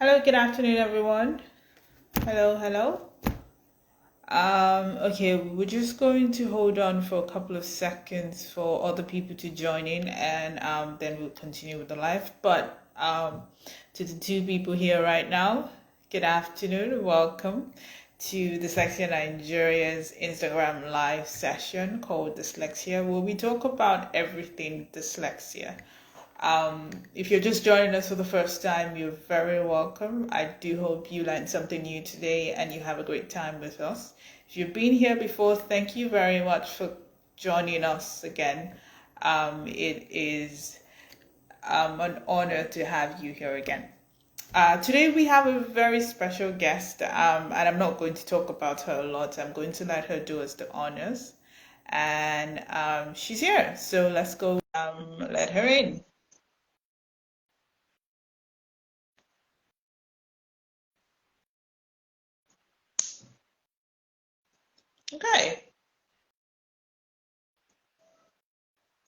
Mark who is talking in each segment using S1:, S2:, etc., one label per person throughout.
S1: Hello, good afternoon, everyone. Hello, hello. Okay, we're just going to hold on for a couple of seconds for other people to join in, and then we'll continue with the live. But to the two people here right now, good afternoon. Welcome to Dyslexia Nigeria's Instagram live session called Dyslexia, where we talk about everything dyslexia. If you're just joining us for the first time, you're very welcome. I do hope you learned something new today and you have a great time with us. If you've been here before, thank you very much for joining us again. It is an honor to have you here again. Today we have a very special guest, and I'm not going to talk about her a lot. I'm going to let her do us the honors. And she's here, so let's go let her in. Okay.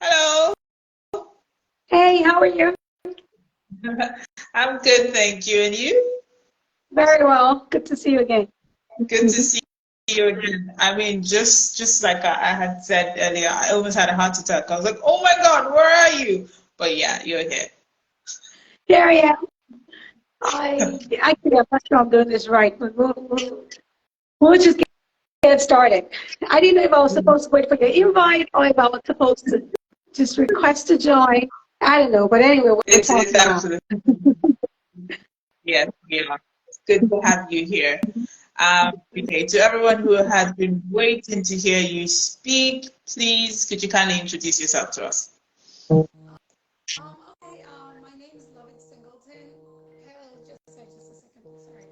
S1: Hello.
S2: Hey, how are you?
S1: I'm good, thank you. And you?
S2: Very well. Good to see you again.
S1: Good to see you again. I mean, just like I had said earlier, I almost had a heart attack. I was like, oh my God, where are you? But yeah, you're here.
S2: Here I am. I'm not sure I'm doing this right, but we'll just get started. I didn't know if I was supposed to wait for your invite or if I was supposed to just request to join. I don't know, but anyway, we're
S1: It's
S2: talking now.
S1: absolutely, yes, yeah. It's good to have you here. Okay, to everyone who has been waiting to hear you speak, please, could you kindly introduce yourself to us?
S2: Okay, my name is Lovette Singleton. Just a second, sorry.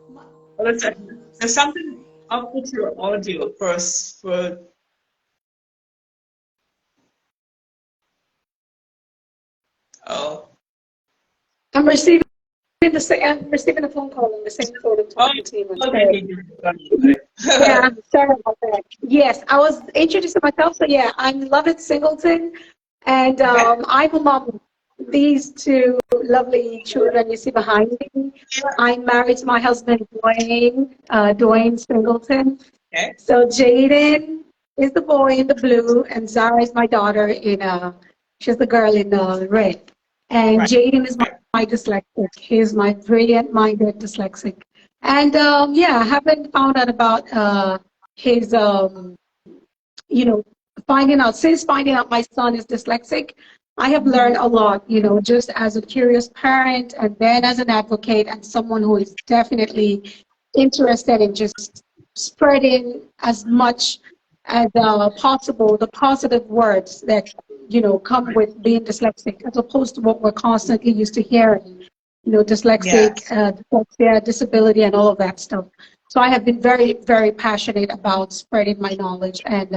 S2: My,
S1: Hold on a second. There's something up with your audio first. Oh.
S2: I'm receiving a phone call on the same phone I'm
S1: Oh,
S2: talking to you on.
S1: okay.
S2: Sorry.
S1: Got it.
S2: Yeah, sorry about that. Yes, I was introducing myself. So yeah, I'm Lovette Singleton, and
S1: Okay.
S2: I'm a mom. These two lovely children you see behind me. I'm married to my husband Dwayne Singleton.
S1: Okay.
S2: So Jaden is the boy in the blue, and Zara is my daughter she's the girl in red. And
S1: Right.
S2: Jaden is my dyslexic. He's my brilliant-minded dyslexic. And yeah, I haven't found out about his, you know, since finding out my son is dyslexic, I have learned a lot, just as a curious parent and then as an advocate and someone who is definitely interested in just spreading as much as possible the positive words that, come with being dyslexic as opposed to what we're constantly used to hearing, dyslexic,
S1: Yes.
S2: dyslexia, disability, and all of that stuff. So I have been very, very passionate about spreading my knowledge, and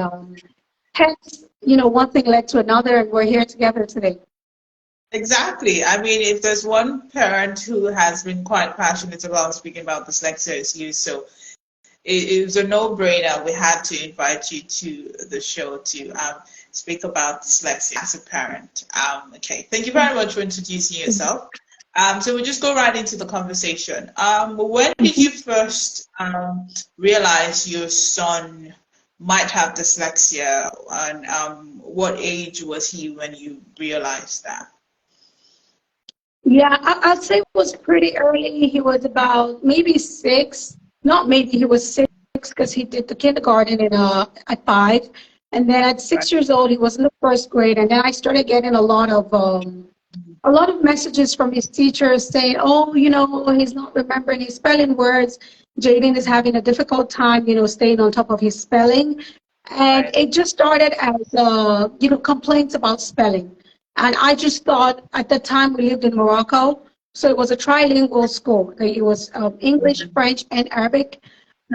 S2: hence, one thing led to another, and we're here together today.
S1: Exactly. I mean, if there's one parent who has been quite passionate about speaking about dyslexia, it's you. So it was a no-brainer. We had to invite you to the show to speak about dyslexia as a parent. Okay. Thank you very much for introducing yourself. So we'll just go right into the conversation. When did you first realize your son might have dyslexia, and what age was he when you realized that?
S2: Yeah, I'd say it was pretty early. He was about maybe 6. Not maybe, he was 6 because he did the kindergarten at 5. And then at
S1: Right.
S2: 6 years old, he was in the first grade. And then I started getting a lot of messages from his teachers saying, oh, he's not remembering his spelling words. Jaden is having a difficult time, staying on top of his spelling. And
S1: Right.
S2: it just started as, complaints about spelling. And I just thought at the time we lived in Morocco, so it was a trilingual school. It was English, French, and Arabic.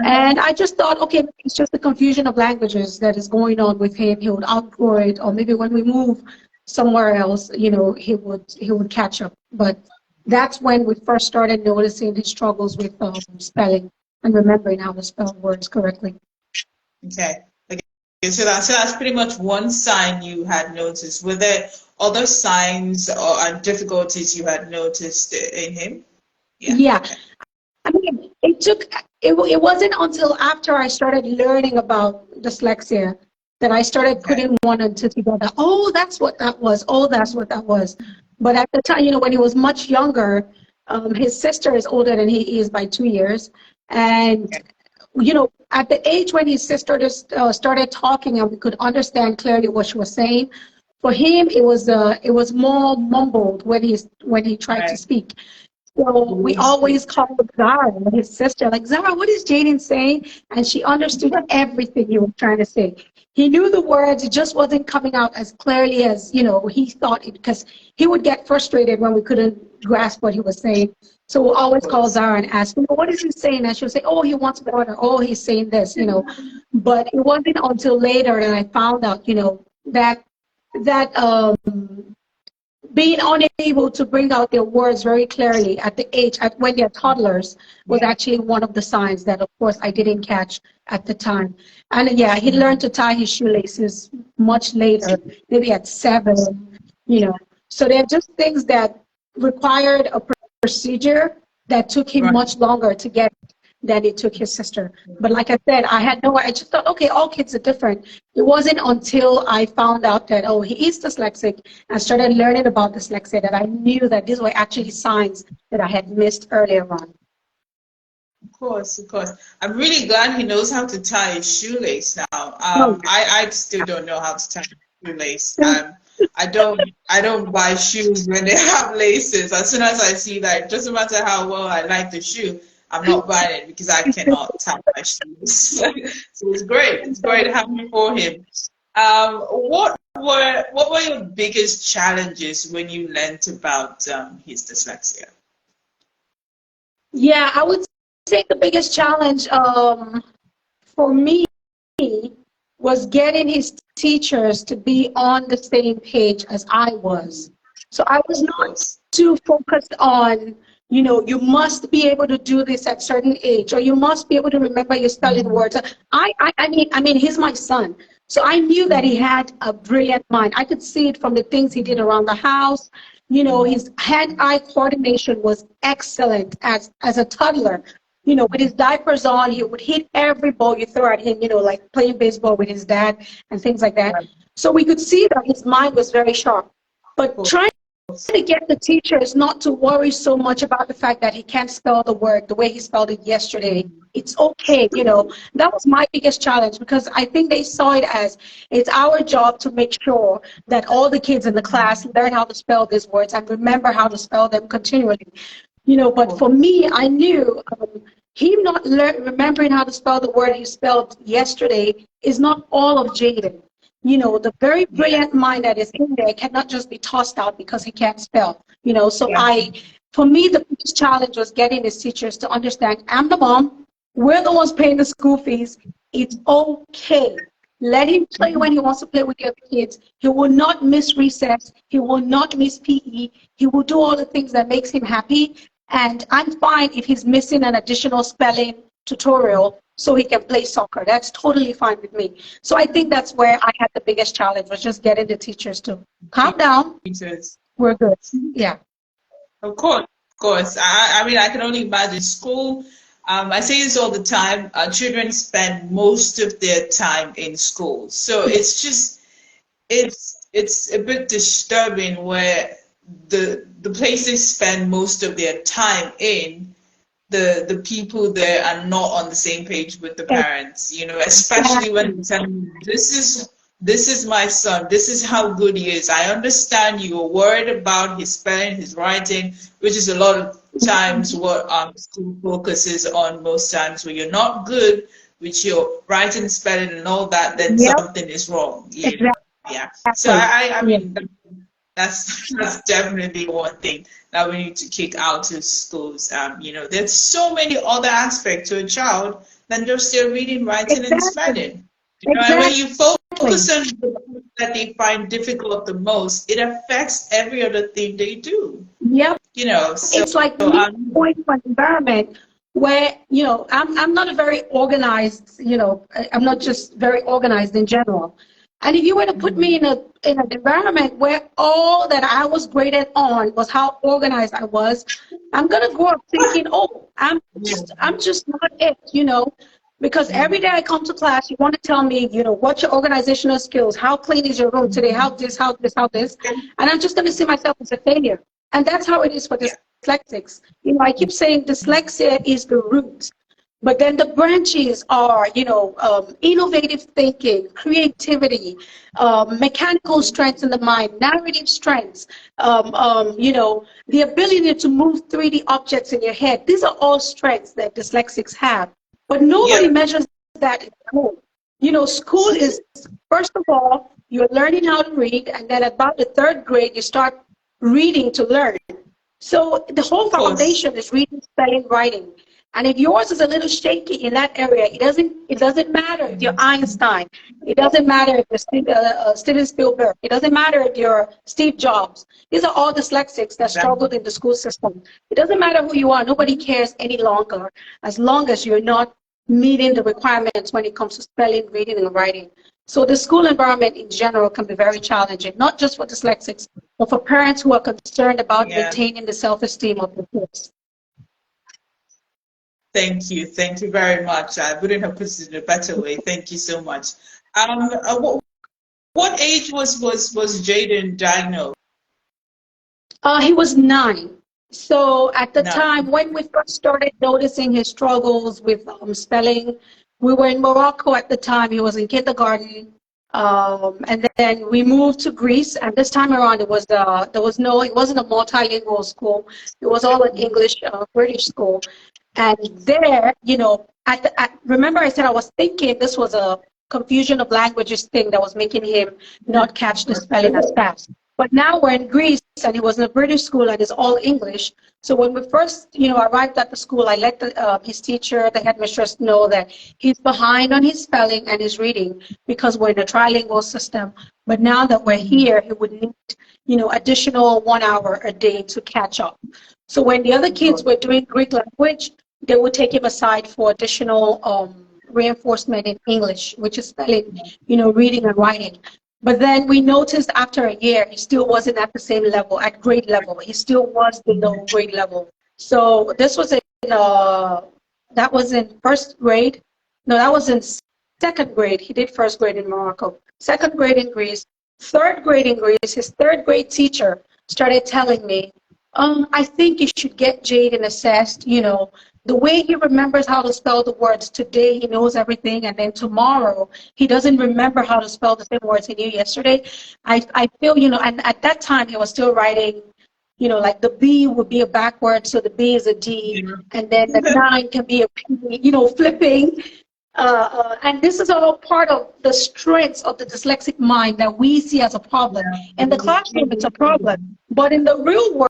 S2: And I just thought, okay, maybe it's just the confusion of languages that is going on with him. He would outgrow it, or maybe when we move somewhere else, he would catch up. But that's when we first started noticing his struggles with spelling and remembering how to spell words correctly.
S1: Okay. Okay. So that's pretty much one sign you had noticed. Were there other signs or difficulties you had noticed in him? Yeah.
S2: Yeah.
S1: Okay.
S2: I mean, it wasn't until after I started learning about dyslexia that I started
S1: Okay.
S2: putting one and two together. Oh, that's what that was. Oh, that's what that was. But at the time, when he was much younger, his sister is older than he is by 2 years. And,
S1: Okay.
S2: at the age when his sister just started talking and we could understand clearly what she was saying, for him, it was more mumbled when he tried to
S1: Right.
S2: speak. So we always called Zara, his sister, like, Zara, what is Jaden saying? And she understood everything he was trying to say. He knew the words, it just wasn't coming out as clearly as, he thought it, because he would get frustrated when we couldn't grasp what he was saying. So we'll
S1: Of
S2: always call
S1: course.
S2: Zara and ask, what is he saying? And she'll say, oh, he wants water. Oh, he's saying this. But it wasn't until later that I found out, that being unable to bring out their words very clearly at the age at when they're toddlers was
S1: Yeah.
S2: actually one of the signs that, of course, I didn't catch at the time. And yeah, he learned to tie his shoelaces much later, maybe at 7. So they're just things that required a procedure that took him
S1: Right.
S2: much longer to get than it took his sister. But like I said, I just thought, okay, all kids are different. It wasn't until I found out that, oh, he is dyslexic and started learning about dyslexia that I knew that these were actually signs that I had missed earlier on.
S1: Of course, of course. I'm really glad he knows how to tie his shoelace now.
S2: Oh,
S1: I still don't know how to tie a shoelace. I don't buy shoes when they have laces. As soon as I see that, it doesn't matter how well I like the shoe, I'm not buying it because I cannot tie my shoes. So it's great. It's great having for him. What were your biggest challenges when you learned about his dyslexia?
S2: yeah, I would say the biggest challenge for me was getting his teachers to be on the same page as I was. So I was
S1: Of
S2: not
S1: course.
S2: too focused on, you must be able to do this at certain age, or you must be able to remember your spelling words. I mean, he's my son. So I knew that he had a brilliant mind. I could see it from the things he did around the house. His hand-eye coordination was excellent as a toddler. With his diapers on, he would hit every ball you throw at him, like playing baseball with his dad and things like that.
S1: Right.
S2: So we could see that his mind was very sharp. But
S1: Of
S2: trying
S1: course.
S2: to get the teachers not to worry so much about the fact that he can't spell the word the way he spelled it yesterday. It's okay. That was my biggest challenge, because I think they saw it as it's our job to make sure that all the kids in the class learn how to spell these words and remember how to spell them continually. But for me, I knew him not remembering how to spell the word he spelled yesterday is not all of Jaden. The very
S1: Yeah.
S2: brilliant mind that is in there cannot just be tossed out because he can't spell. So
S1: Yeah.
S2: for me, the biggest challenge was getting his teachers to understand, I'm the mom, we're the ones paying the school fees. It's okay. Let him play when he wants to play with your kids. He will not miss recess. He will not miss PE. He will do all the things that makes him happy. And I'm fine if he's missing an additional spelling tutorial so he can play soccer. That's totally fine with me. So I think that's where I had the biggest challenge, was just getting the teachers to calm down.
S1: Teachers.
S2: We're good. Yeah.
S1: Of course, of course. I mean, I can only imagine school. I say this all the time. Children spend most of their time in school, so it's a bit disturbing where the place they spend most of their time in, the people there are not on the same page with the parents, especially when they tell me, this is my son, this is how good he is. I understand you are worried about his spelling, his writing, which is a lot of times what school focuses on most times. When you're not good with your writing, spelling, and all that, then
S2: Yep.
S1: something is wrong. Yeah. So
S2: Exactly.
S1: I
S2: Yeah.
S1: mean, that's definitely one thing that we need to kick out of schools. There's so many other aspects to a child than just their reading, writing, and
S2: Exactly.
S1: spelling. And when you
S2: Exactly.
S1: focus on the things that they find difficult the most, it affects every other thing they do.
S2: Yep.
S1: So
S2: It's like me going to an environment where, I'm not a very organized, I'm not just very organized in general. And if you were to put me in an environment where all that I was graded on was how organized I was, I'm gonna grow up thinking, oh, I'm just not it, you know, because every day I come to class, you want to tell me, you know, what's your organizational skills, how clean is your room today, how this, how this, how this, and I'm just gonna see myself as a failure. And that's how it is for dyslexics. You know, I keep saying dyslexia is the root. But then the branches are, you know, innovative thinking, creativity, mechanical strengths in the mind, narrative strengths, you know, the ability to move 3D objects in your head. These are all strengths that dyslexics have. But nobody measures that in school. You know, school is, first of all, you're learning how to read, and then about the 3rd grade, you start reading to learn. So the whole foundation is reading, spelling, writing. And if yours is a little shaky in that area, it doesn't matter if you're Einstein. It doesn't matter if you're Steven Spielberg. It doesn't matter if you're Steve Jobs. These are all dyslexics that struggled in the school system. It doesn't matter who you are. Nobody cares any longer as long as you're not meeting the requirements when it comes to spelling, reading, and writing. So the school environment in general can be very challenging, not just for dyslexics, but for parents who are concerned about maintaining the self-esteem of their kids.
S1: Thank you. Thank you very much. I wouldn't have put it in a better way. Thank you so much. What age was Jaden diagnosed?
S2: He was 9. So at the time when we first started noticing his struggles with spelling, we were in Morocco at the time. He was in kindergarten. And then we moved to Greece, and this time around it wasn't a multilingual school. It was all an English, British school. And there, you know, remember I said I was thinking this was a confusion of languages thing that was making him not catch the spelling as fast. But now we're in Greece, and he was in a British school, and it's all English. So when we first, you know, arrived at the school, I let his teacher, the headmistress, know that he's behind on his spelling and his reading because we're in a trilingual system. But now that we're here, he would need, you know, additional 1 hour a day to catch up. So when the other kids were doing Greek language, they would take him aside for additional reinforcement in English, which is spelling, you know, reading and writing. But then we noticed after a year, he still wasn't at the same level, at grade level. He still was below grade level. So this was that was in 1st grade. No, that was in 2nd grade. He did 1st grade in Morocco. 2nd grade in Greece. 3rd grade in Greece, his 3rd grade teacher started telling me, I think you should get Jaden assessed, you know, the way he remembers how to spell the words. Today he knows everything, and then tomorrow he doesn't remember how to spell the same words he knew yesterday. I feel, you know, and at that time he was still writing, you know, like the B would be a backward, so the B is a D, and then the 9 can be a P, you know, flipping. And this is all part of the strengths of the dyslexic mind that we see as a problem. In the classroom, it's a problem, but in the real world,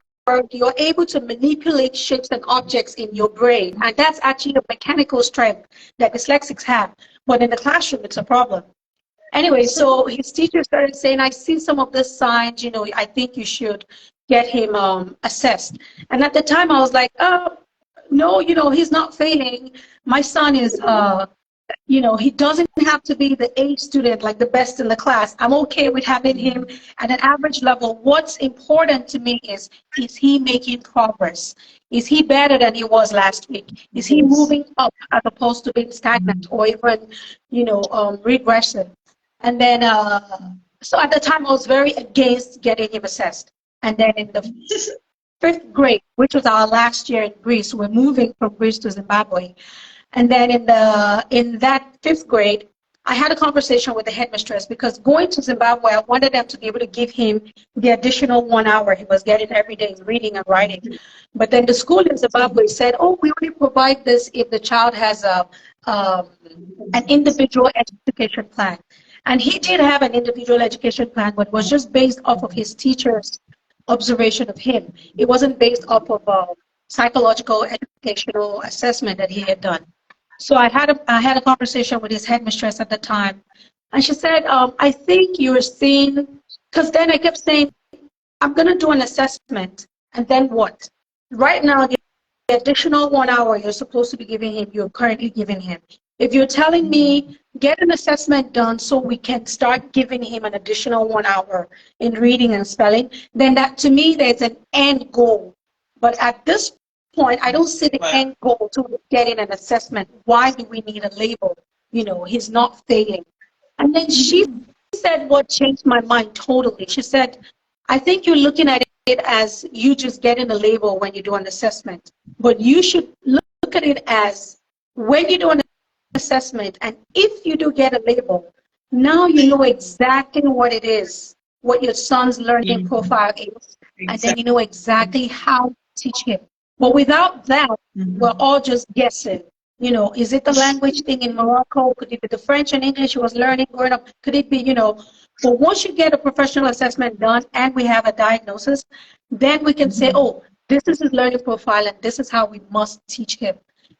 S2: you're able to manipulate shapes and objects in your brain, and that's actually a mechanical strength that dyslexics have. But in the classroom, it's a problem. Anyway, so his teacher started saying, I see some of the signs, you know, I think you should get him assessed. And at the time, I was like, oh, no, you know, he's not failing. My son is, you know, he doesn't have to be the A student, like the best in the class. I'm okay with having him at an average level. What's important to me is he making progress? Is he better than he was last week? Is he moving up as opposed to being stagnant or even, you know, regressive? And then, so at the time I was very against getting him assessed. And then in the 5th grade, which was our last year in Greece, we're moving from Greece to Zimbabwe. And then in that 5th grade, I had a conversation with the headmistress because going to Zimbabwe, I wanted them to be able to give him the additional 1 hour he was getting every day reading and writing. But then the school in Zimbabwe said, oh, we only provide this if the child has an individual education plan. And he did have an individual education plan, but it was just based off of his teacher's observation of him. It wasn't based off of a psychological educational assessment that he had done. So I had a conversation with his headmistress at the time, and she said, I think you're seeing, because then I kept saying, I'm going to do an assessment, and then what? Right now, the additional 1 hour you're supposed to be giving him, you're currently giving him. If you're telling me get an assessment done so we can start giving him an additional 1 hour in reading and spelling, then that to me there's an end goal. But at this point, I don't see the
S1: Right.
S2: end goal to getting an assessment. Why do we need a label? You know, he's not failing. And then she said what changed my mind totally. She said, I think you're looking at it as you just getting a label when you do an assessment. But you should look at it as when you do an assessment, and if you do get a label, now you know exactly what it is, what your son's learning profile is, and then you know exactly how to teach him. But without that, we're all just guessing. You know, is it the language thing in Morocco? Could it be the French and English he was learning growing up? Could it be, you know, but once you get a professional assessment done and we have a diagnosis, then we can say, oh, this is his learning profile and this is how we must teach him.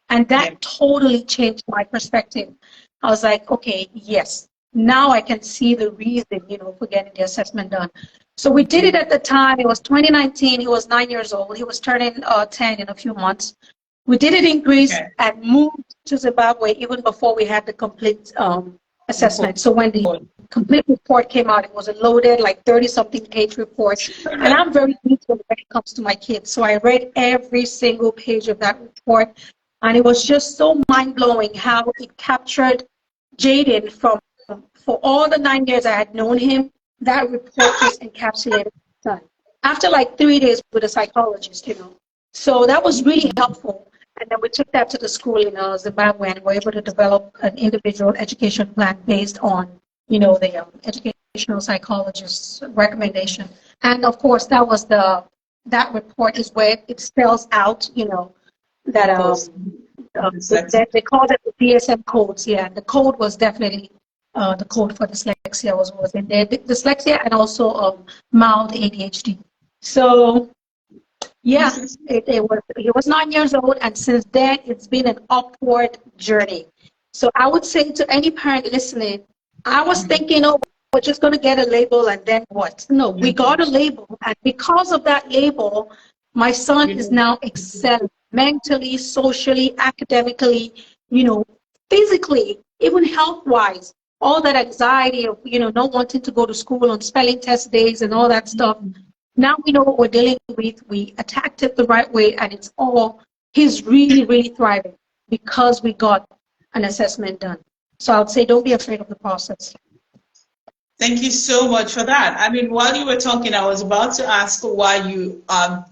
S2: And that totally changed my perspective. I was like, okay, yes, now I can see the reason, you know, for getting the assessment done. So we did it at the time. It was 2019. He was 9 years old. He was turning 10 in a few months. We did it in Greece and moved to Zimbabwe even before we had the complete assessment. So when the complete report came out, it was a loaded, like 30-something page report. And I'm very detailed when it comes to my kids. So I read every single page of that report. And it was just so mind-blowing how it captured Jaden from, for all the 9 years I had known him, that report just encapsulated his. After like 3 days with a psychologist, you know. So that was really helpful. And then we took that to the school in Zimbabwe and were able to develop an individual education plan based on, you know, the educational psychologist's recommendation. And of course, that was that report is where it spells out, you know, that they called it the DSM codes. Yeah, the code was definitely the code for dyslexia was in there. Dyslexia and also mild ADHD. So yeah, he was 9 years old, and since then it's been an upward journey. So I would say to any parent listening, I was thinking, oh, we're just going to get a label and then what? No, we got a label, and because of that label, my son is now excelling mentally, socially, academically, you know, physically, even health-wise. All that anxiety of, you know, not wanting to go to school on spelling test days and all that stuff. Now we know what we're dealing with. We attacked it the right way, and it's all, he's really, really thriving because we got an assessment done. So I would say don't be afraid of the process.
S1: Thank you so much for that. I mean, while you were talking, I was about to ask why you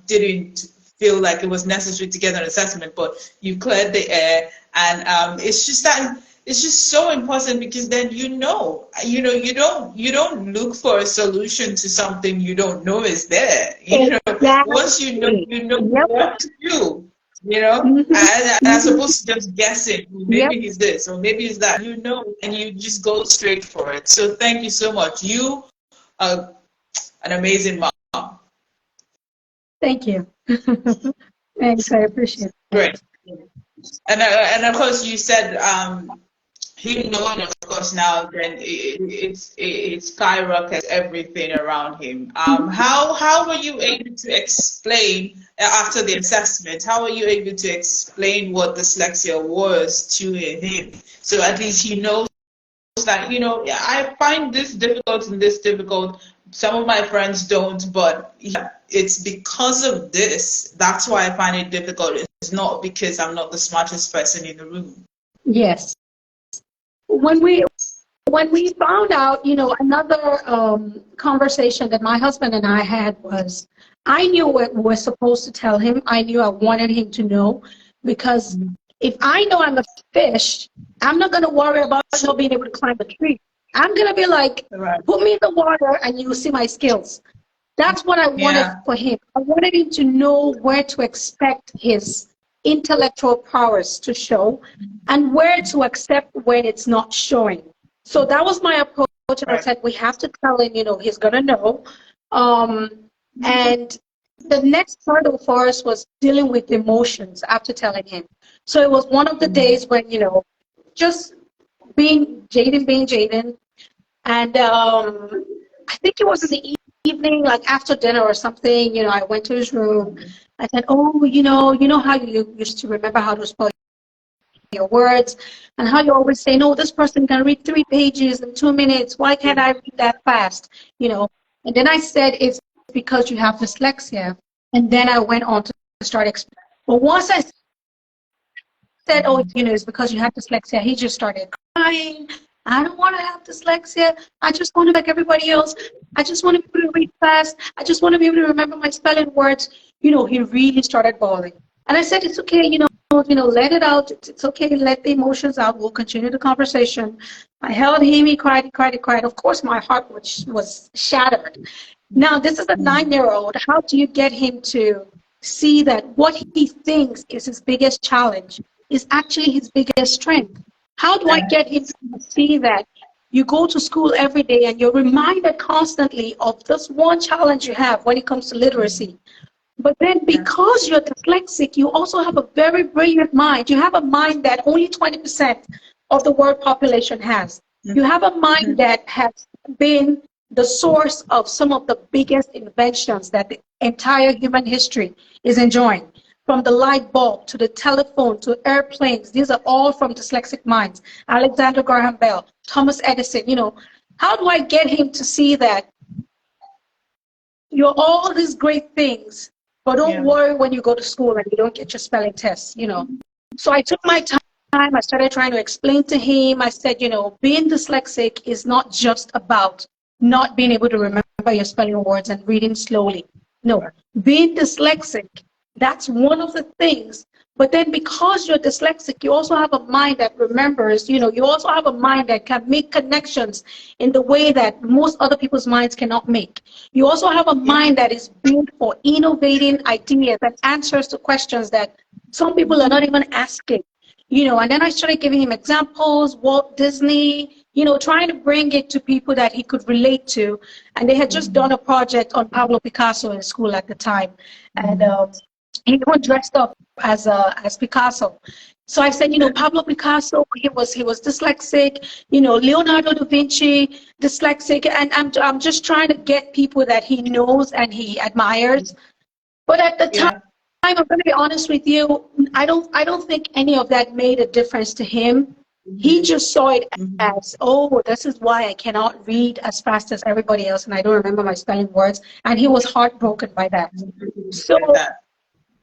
S1: didn't feel like it was necessary to get an assessment, but you cleared the air, and it's just that it's just so important, because then you don't look for a solution to something you don't know is there. You know, once you know what to do. You know, and as opposed to just guessing, maybe he's this or maybe it's that, you know, and you just go straight for it. So thank you so much. You are an amazing mom.
S2: Thank you. Thanks, I appreciate it.
S1: Great. And of course you said him knowing, of course, now then it skyrockets everything around him. How were you able to explain after the assessment? How were you able to explain what dyslexia was to him? So at least he knows that, you know, I find this difficult and this difficult. Some of my friends don't, but it's because of this. That's why I find it difficult. It's not because I'm not the smartest person in the room.
S2: Yes. When we found out, you know, another conversation that my husband and I had was, I knew what we were supposed to tell him. I knew I wanted him to know, because if I know I'm a fish, I'm not going to worry about not being able to climb a tree. I'm going to be like, put me in the water and you'll see my skills. That's what I wanted for him. I wanted him to know where to expect his intellectual prowess to show and where to accept when it's not showing. So that was my approach, and I said we have to tell him, you know, he's gonna know. And the next hurdle for us was dealing with emotions after telling him. So it was one of the days when, you know, just being Jaden, and I think it was in the evening, like after dinner or something, you know, I went to his room. I said, oh, you know how you used to remember how to spell your words, and how you always say, no, this person can read 3 pages in 2 minutes. Why can't I read that fast? You know, and then I said, it's because you have dyslexia. And then I went on to start explaining. But once I said, oh, you know, it's because you have dyslexia, he just started crying. I don't want to have dyslexia. I just want to be like everybody else. I just want to be able to read fast. I just want to be able to remember my spelling words. You know, he really started bawling. And I said, it's okay, let it out. It's okay, let the emotions out. We'll continue the conversation. I held him, he cried, he cried, he cried. Of course, my heart was shattered. Now, this is a 9-year-old. How do you get him to see that what he thinks is his biggest challenge is actually his biggest strength? How do I get him to see that you go to school every day and you're reminded constantly of this one challenge you have when it comes to literacy? But then because you're dyslexic, you also have a very brilliant mind. You have a mind that only 20% of the world population has. You have a mind that has been the source of some of the biggest inventions that the entire human history is enjoying. From the light bulb to the telephone to airplanes, these are all from dyslexic minds. Alexander Graham Bell, Thomas Edison, you know. How do I get him to see that you're all these great things, but don't worry when you go to school and you don't get your spelling tests, you know? So I took my time. I started trying to explain to him. I said, you know, being dyslexic is not just about not being able to remember your spelling words and reading slowly. No, being dyslexic, that's one of the things. But then because you're dyslexic, you also have a mind that remembers, you know, you also have a mind that can make connections in the way that most other people's minds cannot make. You also have a mind that is built for innovating ideas and answers to questions that some people are not even asking. You know, and then I started giving him examples, Walt Disney, you know, trying to bring it to people that he could relate to. And they had just done a project on Pablo Picasso in school at the time. And he was dressed up as Picasso. So I said, you know, Pablo Picasso, he was dyslexic, you know, Leonardo da Vinci, dyslexic. And I'm just trying to get people that he knows and he admires. But at the time, I'm going to be honest with you, I don't think any of that made a difference to him. He just saw it as, oh, this is why I cannot read as fast as everybody else and I don't remember my spelling words. And he was heartbroken by that. So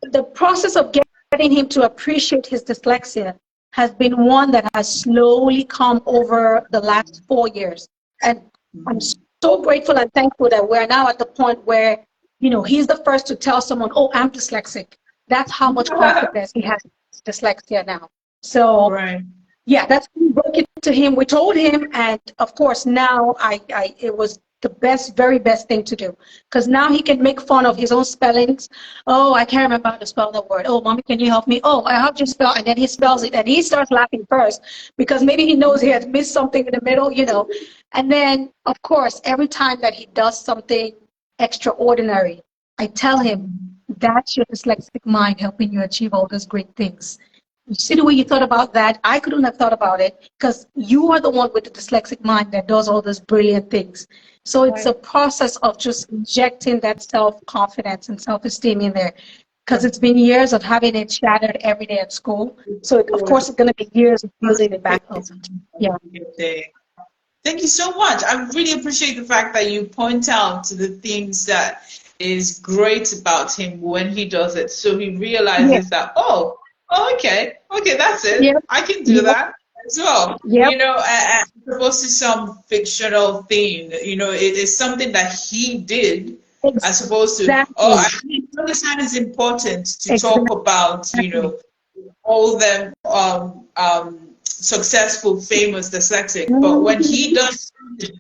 S2: the process of getting him to appreciate his dyslexia has been one that has slowly come over the last 4 years. And I'm so grateful and thankful that we're now at the point where, you know, he's the first to tell someone, oh, I'm dyslexic. That's how much confidence he has in dyslexia now. So, yeah, that's we broke it to him. We told him, and of course, now it was the very best thing to do. Because now he can make fun of his own spellings. Oh, I can't remember how to spell the word. Oh, mommy, can you help me? Oh, I helped you spell. And then he spells it, and he starts laughing first because maybe he knows he has missed something in the middle, you know. And then, of course, every time that he does something extraordinary, I tell him, that's your dyslexic mind helping you achieve all those great things. You see the way you thought about that? I couldn't have thought about it because you are the one with the dyslexic mind that does all those brilliant things. So it's a process of just injecting that self-confidence and self-esteem in there because it's been years of having it shattered every day at school. So of course it's going to be years of building it back up. Yeah.
S1: Thank you so much. I really appreciate the fact that you point out the things that is great about him when he does it. So he realizes that, oh, okay, that's it. I can do that as well. You know, as opposed to some fictional thing, you know, it is something that he did as opposed to, oh, I understand it's important to talk about, you know, all them successful, famous dyslexic, but when he does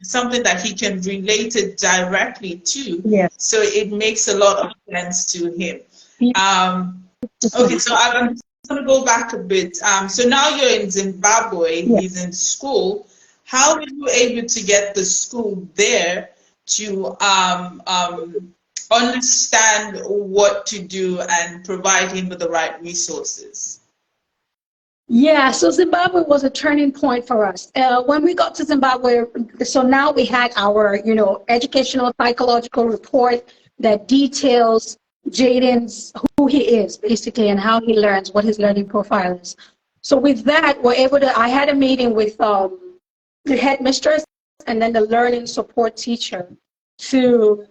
S1: something that he can relate it directly to, so it makes a lot of sense to him. Okay, so I'm going to go back a bit. So now you're in Zimbabwe, he's in school. How were you able to get the school there to understand what to do and provide him with the right resources?
S2: Yeah, so Zimbabwe was a turning point for us. When we got to Zimbabwe, so now we had our, you know, educational psychological report that details Jaden's, who he is basically and how he learns, what his learning profile is. So with that, we're able to, I had a meeting with the headmistress and then the learning support teacher to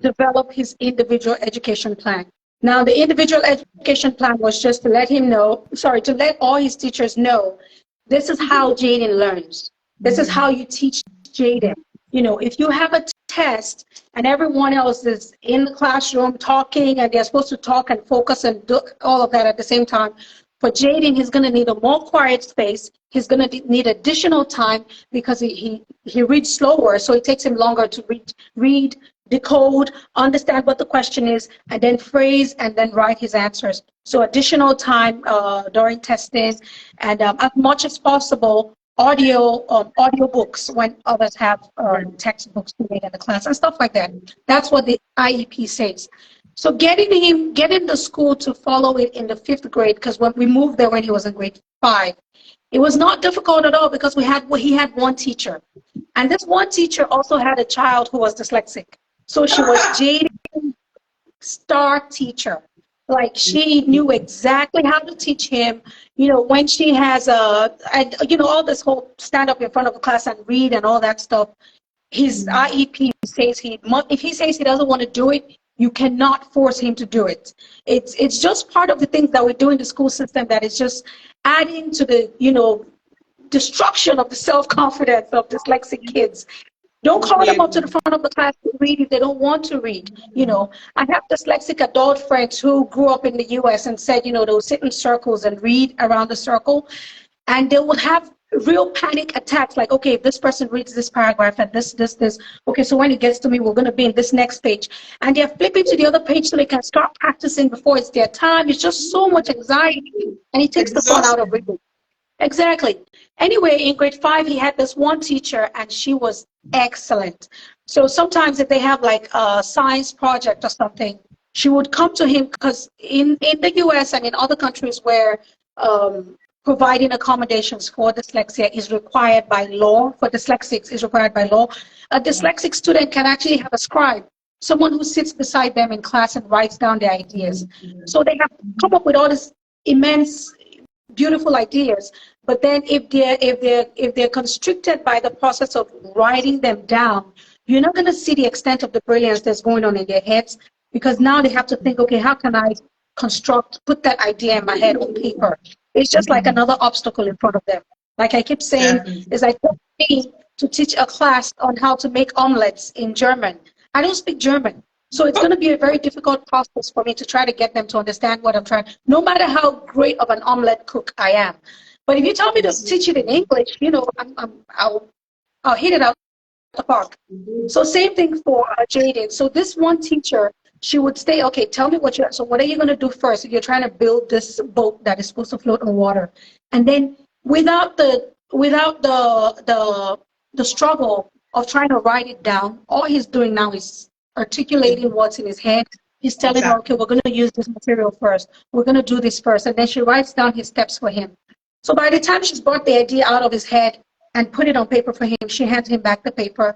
S2: develop his individual education plan. Now, the individual education plan was just to let him know, sorry, to let all his teachers know, this is how Jaden learns. This is how you teach Jaden. You know, if you have a test and everyone else is in the classroom talking and they're supposed to talk and focus and do all of that at the same time, for Jaden, he's going to need a more quiet space. He's going to need additional time because he reads slower, so it takes him longer to read, decode, understand what the question is, and then phrase and then write his answers. So additional time during testing, and as much as possible, audio books when others have textbooks to read in the class and stuff like that. That's what the IEP says. So getting the school to follow it in the 5th grade, because when we moved there when he was in grade 5, it was not difficult at all because he had one teacher. And this one teacher also had a child who was dyslexic. So she was Jaden's star teacher. Like, she knew exactly how to teach him. You know, when she has all this whole stand up in front of the class and read and all that stuff, his IEP says if he says he doesn't want to do it, you cannot force him to do it. It's just part of the things that we do in the school system that is just adding to the, destruction of the self-confidence of dyslexic kids. Don't call them up to the front of the class to read if they don't want to read. I have dyslexic adult friends who grew up in the US and said, they'll sit in circles and read around the circle, and they will have real panic attacks, like, okay, if this person reads this paragraph and this, okay, so when it gets to me, we're going to be in this next page. And they're flipping to the other page so they can start practicing before it's their time. It's just so much anxiety, and it takes the fun out of reading. Exactly. Anyway, in grade 5, he had this one teacher, and she was excellent. So sometimes if they have like a science project or something, she would come to him, because in the US and in other countries where providing accommodations for dyslexia is required by law, for dyslexics is required by law, a dyslexic student can actually have a scribe, someone who sits beside them in class and writes down their ideas. So they have come up with all these immense, beautiful ideas, but then if they're constricted by the process of writing them down, you're not going to see the extent of the brilliance that's going on in their heads, because now they have to think, okay, how can I put that idea in my head on paper? It's just like another obstacle in front of them. Like I keep saying, it's like me to teach a class on how to make omelets in German. I don't speak German. So it's going to be a very difficult process for me to try to get them to understand what I'm trying, no matter how great of an omelet cook I am. But if you tell me to teach it in English, I'll hit it out the park. So same thing for Jaden. So this one teacher, she would say, okay, tell me what what are you going to do first if you're trying to build this boat that is supposed to float on water? And then without the struggle of trying to write it down, all he's doing now is articulating what's in his head. He's telling her, okay, we're going to use this material first. We're going to do this first. And then she writes down his steps for him. So by the time she's brought the idea out of his head and put it on paper for him, she hands him back the paper.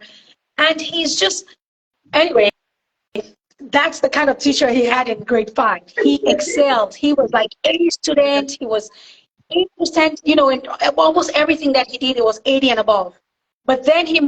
S2: And he's just, anyway, that's the kind of teacher he had in grade 5. He excelled. He was like 80 student. He was 80%, in almost everything that he did, it was 80 and above. But then he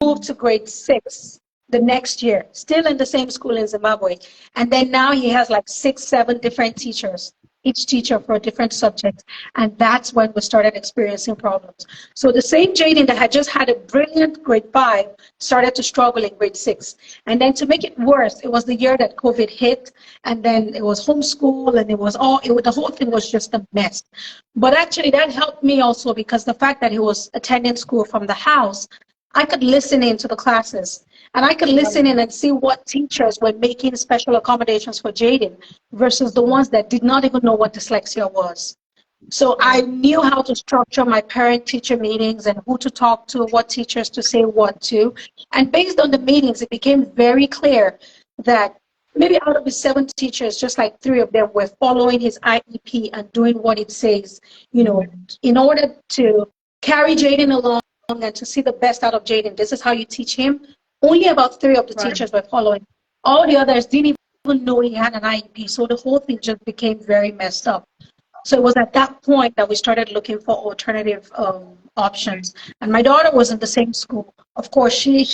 S2: moved to grade 6 the next year, still in the same school in Zimbabwe. And then now he has like 6, 7 different teachers, each teacher for a different subject. And that's when we started experiencing problems. So the same Jaden that had just had a brilliant grade 5 started to struggle in grade 6. And then to make it worse, it was the year that COVID hit, and then it was homeschool, and the whole thing was just a mess. But actually that helped me also, because the fact that he was attending school from the house, I could listen in to the classes. And I could listen in and see what teachers were making special accommodations for Jaden versus the ones that did not even know what dyslexia was. So I knew how to structure my parent-teacher meetings and who to talk to, what teachers to say what to. And based on the meetings, it became very clear that maybe out of the 7 teachers, just like 3 of them were following his IEP and doing what it says, in order to carry Jaden along and to see the best out of Jaden. This is how you teach him. Only about 3 of the teachers were following. All the others didn't even know he had an IEP, so the whole thing just became very messed up. So it was at that point that we started looking for alternative options. And my daughter was in the same school. Of course, she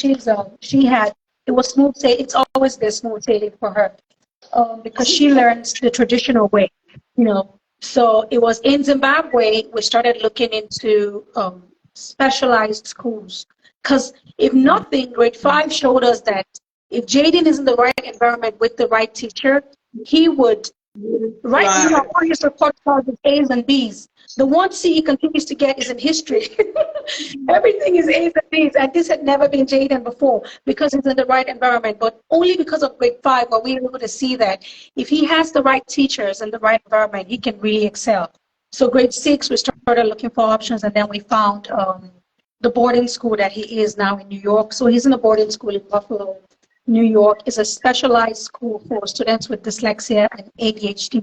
S2: had, it was smooth sailing. It's always been smooth sailing for her, because she learns the traditional way, you know. So it was in Zimbabwe we started looking into specialized schools. Because if nothing, grade 5 showed us that if Jaden is in the right environment with the right teacher, he would. Right now,
S1: Right.
S2: all his report cards is A's and B's. The one C he continues to get is in history. Everything is A's and B's, and this had never been Jaden before because he's in the right environment. But only because of grade 5 were we able to see that if he has the right teachers and the right environment, he can really excel. So grade 6, we started looking for options, and then we found the boarding school that he is now in New York. So he's in a boarding school in Buffalo, New York. Is a specialized school for students with dyslexia and ADHD.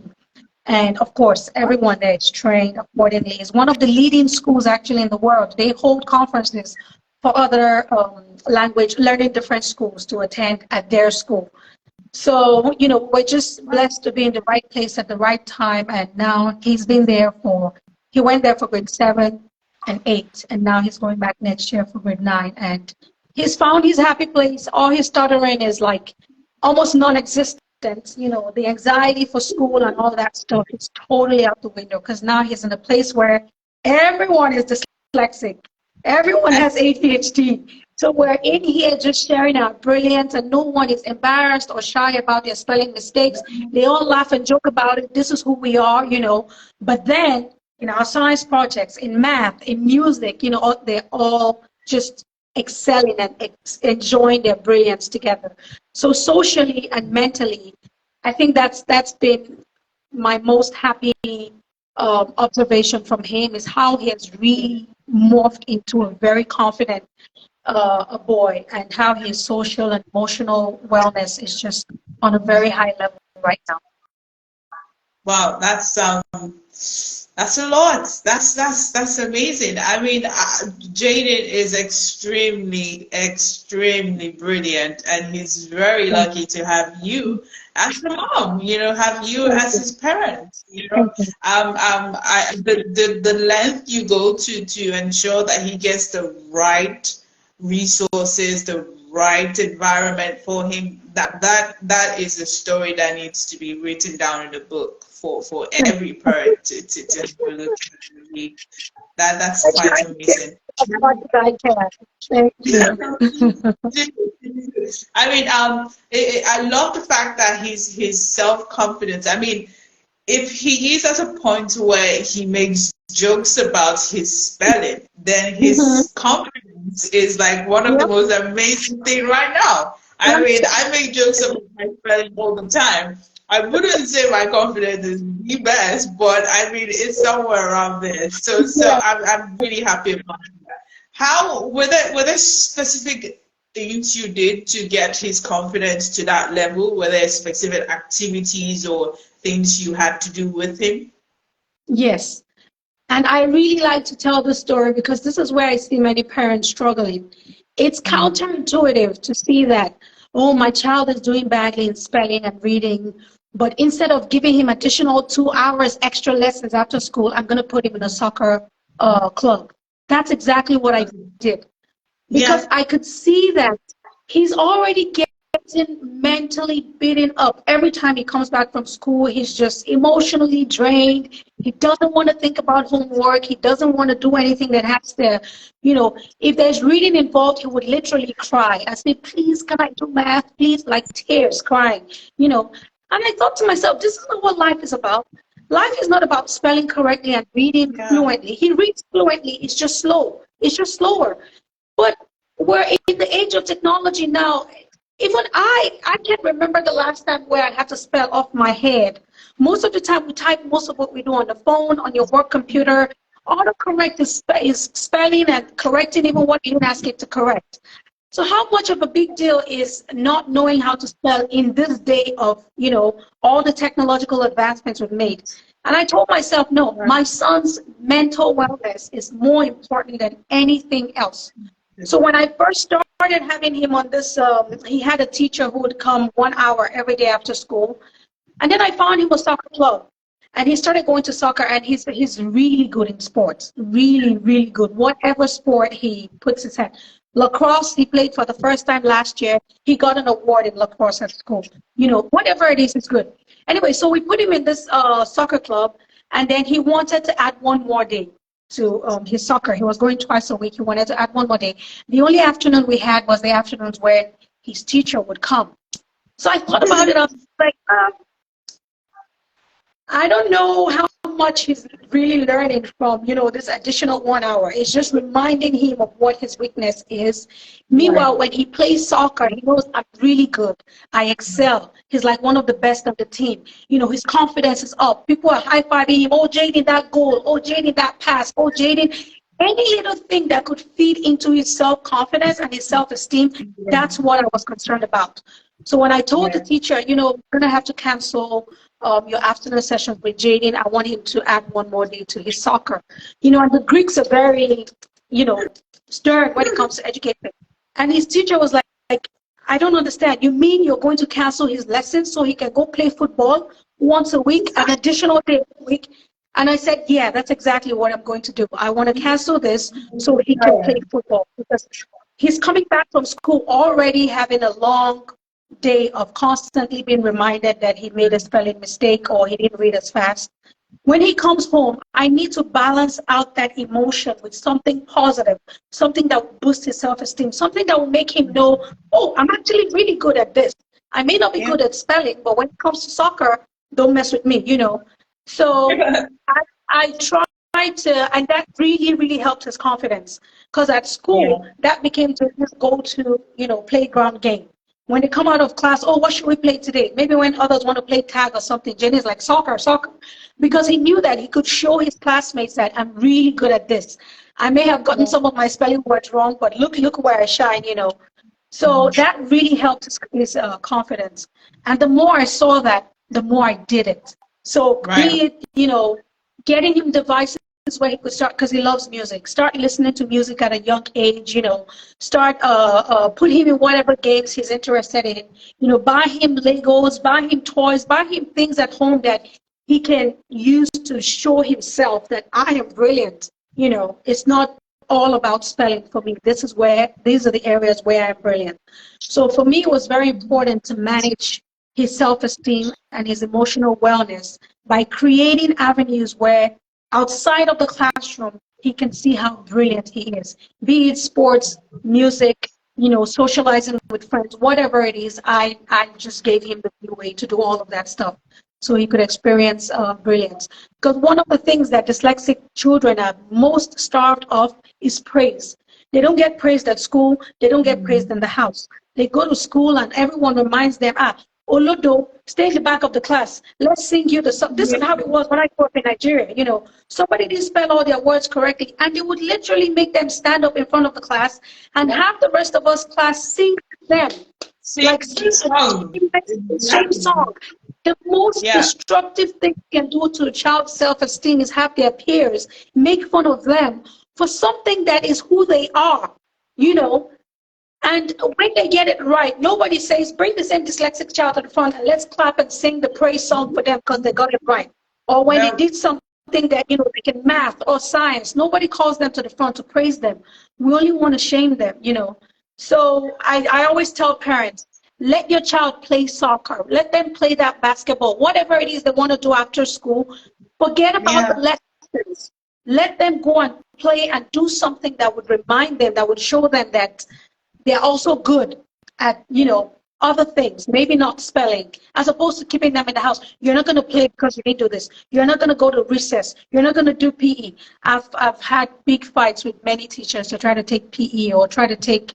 S2: And of course, everyone there is trained accordingly. It's one of the leading schools actually in the world. They hold conferences for other language learning different schools to attend at their school. So, you know, we're just blessed to be in the right place at the right time. And now he went there for grade 7 and 8. And now he's going back next year for grade 9. And he's found his happy place. All his stuttering is like almost non-existent. You know, the anxiety for school and all that stuff is totally out the window because now he's in a place where everyone is dyslexic. Everyone has ADHD. So we're in here just sharing our brilliance, and no one is embarrassed or shy about their spelling mistakes. They all laugh and joke about it. This is who we are, you know. But then in our science projects, in math, in music, you know, they're all just excelling and enjoying their brilliance together. So socially and mentally, I think that's been my most happy observation from him is how he has really morphed into a very confident a boy, and how his social and emotional wellness is just on a very high level right now.
S1: Wow, that's a lot. That's amazing. I mean, Jaden is extremely brilliant, and he's very lucky to have you as a mom. You know, have you as his parent. You know, the length you go to ensure that he gets the right resources, the right environment for him. That is a story that needs to be written down in a book for every parent to have a look at. That's quite amazing.
S2: Thank you.
S1: I mean, I love the fact that his self-confidence. I mean, if he is at a point where he makes jokes about his spelling, then his confidence is like one of the most amazing things right now. I mean, I make jokes about my spelling all the time. I wouldn't say my confidence is the best, but I mean, it's somewhere around there. So I'm really happy about that. How were there specific things you did to get his confidence to that level? Were there specific activities or things you had to do with him?
S2: Yes. And I really like to tell the story because this is where I see many parents struggling. It's counterintuitive to see that, oh, my child is doing badly in spelling and reading, but instead of giving him additional 2 hours extra lessons after school, I'm going to put him in a soccer club. That's exactly what I did. Because I could see that he's already getting mentally beaten up. Every time he comes back from school, he's just emotionally drained. He doesn't want to think about homework. He doesn't want to do anything that has to, you know, if there's reading involved, he would literally cry. I say, please, can I do math? Please, like tears, crying, you know. And I thought to myself, this is not what life is about. Life is not about spelling correctly and reading fluently. He reads fluently. It's just slow. It's just slower. But we're in the age of technology now. Even I can't remember the last time where I had to spell off my head. Most of the time we type most of what we do on the phone, on your work computer. Autocorrect is spelling and correcting even what you ask it to correct. So how much of a big deal is not knowing how to spell in this day of, you know, all the technological advancements we've made? And I told myself, no, my son's mental wellness is more important than anything else. So when I first started having him on this, he had a teacher who would come 1 hour every day after school. And then I found him a soccer club. And he started going to soccer, and he's really good in sports, really, really good. Whatever sport he puts his hand. Lacrosse, he played for the first time last year. He got an award in lacrosse at school. You know, whatever it is, it's good. Anyway, so we put him in this soccer club, and then he wanted to add one more day to his soccer. He was going twice a week. He wanted to add one more day. The only afternoon we had was the afternoons where his teacher would come. So I thought about it. I was like, I don't know how much he's really learning from, you know, this additional 1 hour. It's just reminding him of what his weakness is. Meanwhile, when he plays soccer, he knows I'm really good. I excel. He's like one of the best of the team. You know, his confidence is up. People are high-fiving him. Oh, Jaden, that goal. Oh, Jaden, that pass. Oh, Jaden. Any little thing that could feed into his self-confidence and his self-esteem, that's what I was concerned about. So when I told the teacher, you know, we're going to have to cancel your afternoon session with Jaden, I want him to add one more day to his soccer. You know, and the Greeks are very, you know, stern when it comes to education. And his teacher was like, I don't understand. You mean you're going to cancel his lessons so he can go play football once a week, an additional day a week? And I said, yeah, that's exactly what I'm going to do. I want to cancel this so he can play football, because he's coming back from school already having a long day of constantly being reminded that he made a spelling mistake or he didn't read as fast. When he comes home, I need to balance out that emotion with something positive, something that will boost his self-esteem, something that will make him know, oh, I'm actually really good at this. I may not be good at spelling, but when it comes to soccer, don't mess with me, you know. So I tried to, and that really, really helped his confidence. Because at school, that became his go-to, you know, playground game. When they come out of class, oh, what should we play today? Maybe when others want to play tag or something, Jenny's like, soccer, soccer. Because he knew that he could show his classmates that I'm really good at this. I may have gotten some of my spelling words wrong, but look where I shine, you know. So that really helped his confidence. And the more I saw that, the more I did it. So be it, you know, getting him devices where he could start, because he loves music, start listening to music at a young age, you know, start put him in whatever games he's interested in, you know, buy him Legos, buy him toys, buy him things at home that he can use to show himself that I am brilliant. You know, it's not all about spelling for me. These are the areas where I'm brilliant. So for me, it was very important to manage his self-esteem and his emotional wellness by creating avenues where outside of the classroom, he can see how brilliant he is. Be it sports, music, you know, socializing with friends, whatever it is, I just gave him the leeway to do all of that stuff so he could experience brilliance. Because one of the things that dyslexic children are most starved of is praise. They don't get praised at school. They don't get praised in the house. They go to school and everyone reminds them, Olodo, stay in the back of the class. Let's sing you the song. This is how it was when I grew up in Nigeria. You know, somebody didn't spell all their words correctly, and they would literally make them stand up in front of the class and have the rest of us class sing them. Sing a song. The most destructive thing you can do to a child's self-esteem is have their peers make fun of them for something that is who they are, you know. And when they get it right, nobody says, bring the same dyslexic child to the front and let's clap and sing the praise song for them because they got it right. Or when they did something that, you know, like in math or science, nobody calls them to the front to praise them. We only want to shame them, you know. So I always tell parents, let your child play soccer. Let them play that basketball, whatever it is they want to do after school. Forget about the lessons. Let them go and play and do something that would remind them, that would show them that they're also good at, you know, other things, maybe not spelling, as opposed to keeping them in the house. You're not going to play because you didn't do this. You're not going to go to recess. You're not going to do PE. I've had big fights with many teachers to try to take PE or try to take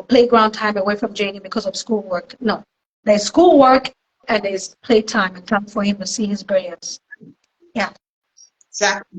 S2: playground time away from Janie because of schoolwork. No, there's schoolwork and there's playtime and time for him to see his brilliance. Yeah.
S1: Exactly.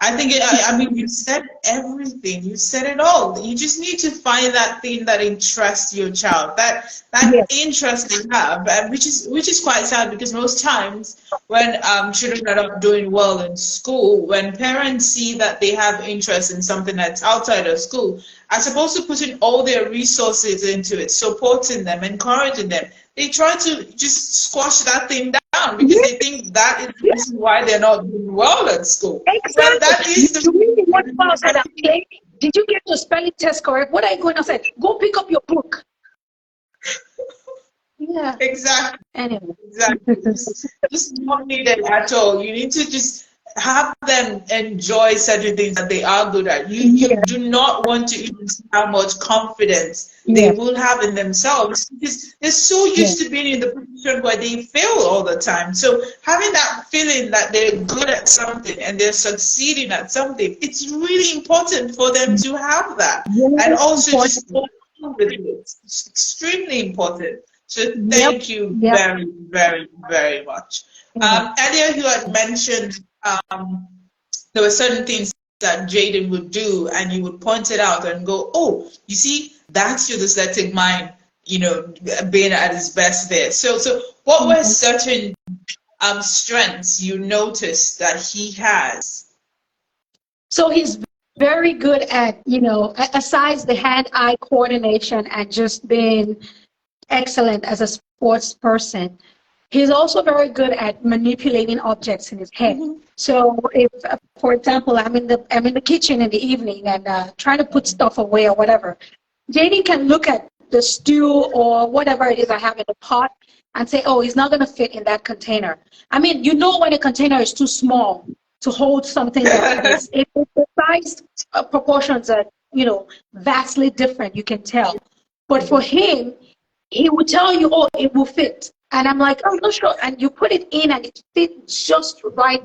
S1: I think, I mean, you said everything. You said it all. You just need to find that thing that interests your child, that interest they have, which is quite sad, because most times when children are not doing well in school, when parents see that they have interest in something that's outside of school, as opposed to putting all their resources into it, supporting them, encouraging them, they try to just squash that thing down down because they think that is the reason why they're not doing well at school.
S2: Exactly.
S1: Well, that is the
S2: You really want to outside and play? Did you get your spelling test correct? What are you going to say? Go pick up your book. Yeah.
S1: exactly.
S2: Anyway.
S1: Exactly. Just not need it at all. You need to just have them enjoy certain things that they are good at. You do not want to even see how much confidence they will have in themselves because they're so used to being in the position where they fail all the time. So having that feeling that they're good at something and they're succeeding at something, it's really important for them to have that. And also just go on with it. It's extremely important. So thank you very, very, very much. Earlier you had mentioned there were certain things that Jaden would do and you would point it out and go, oh, you see, that's your dyslexic mind, you know, being at its best there. So what were certain strengths you noticed that he has?
S2: So he's very good at, you know, aside the hand-eye coordination and just being excellent as a sports person, he's also very good at manipulating objects in his head. So if, for example, I'm in the kitchen in the evening and trying to put stuff away or whatever, Jaden can look at the stew or whatever it is I have in the pot and say, oh, it's not going to fit in that container. I mean, you know when a container is too small to hold something that is, the size proportions are, you know, vastly different, you can tell. But for him, he will tell you, oh, it will fit. And I'm like, I'm not sure. And you put it in and it fits just right.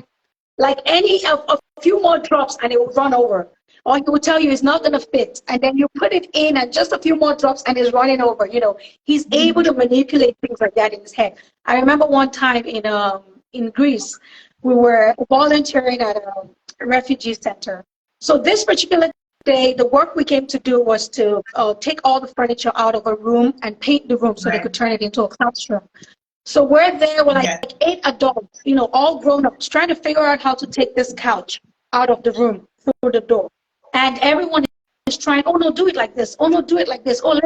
S2: Like a few more drops and it will run over. Or he will tell you it's not going to fit. And then you put it in and just a few more drops and it's running over. You know, he's able to manipulate things like that in his head. I remember one time in Greece, we were volunteering at a refugee center. So this particular day, the work we came to do was to take all the furniture out of a room and paint the room so they could turn it into a classroom. So we're there with like 8 adults, you know, all grown ups, trying to figure out how to take this couch out of the room through the door. And everyone is trying, oh no, do it like this. Oh no, do it like this. Oh,